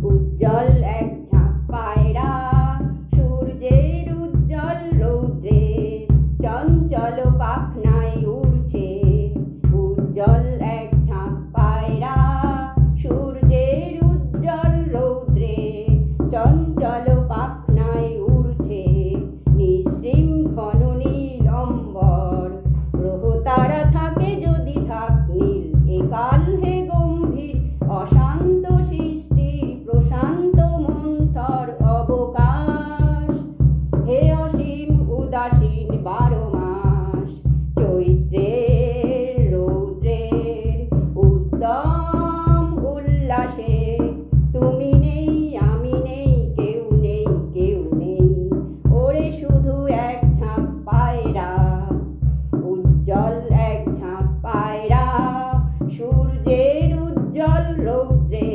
উজ্জ্বল এক ঝাঁক পায়রা সূর্যের উজ্জ্বল রৌদ্রে চঞ্চল পাখনায় উড়ছে। উজ্জ্বল এক ঝাঁক পায়রা সূর্যের উজ্জ্বল রৌদ্রে চঞ্চল পাখনায় উড়ছে। নিঃসীম ঘন নীল অম্বর, গ্রহ তারা থাকে যদি থাক নীল। একাল হে গম্ভীর অশান্ত সৃষ্টির প্রশান্ত মন্থর অবকাশ। হে অসীম উদাসীন 12 মাস, চৈত্রের রৌদ্রের উদ্যম উল্লাসে তুমি নেই, আমি নেই, কেউ নেই, কেউ নেই। ওরে শুধু এক ঝাঁক পায়রা, উজ্জ্বল এক ঝাঁক পায়রা সূর্যের উজ্জ্বল রৌদ্রে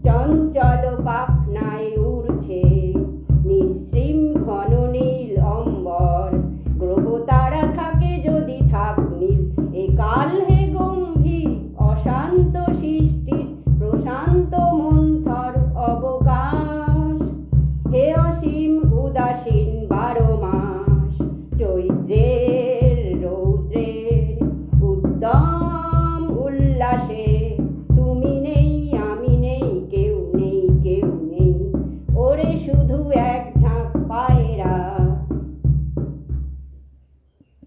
চঞ্চল পাখনায় উড়ছে। নিঃসীম ঘন নীল অম্বর, গ্রহ তারা থাকে যদি থাক নীল। একাল হে গম্ভীর অশান্ত সৃষ্টির প্রশান্ত মন্থর অবকাশ। হে অসীম উদাসীন 12 মাস।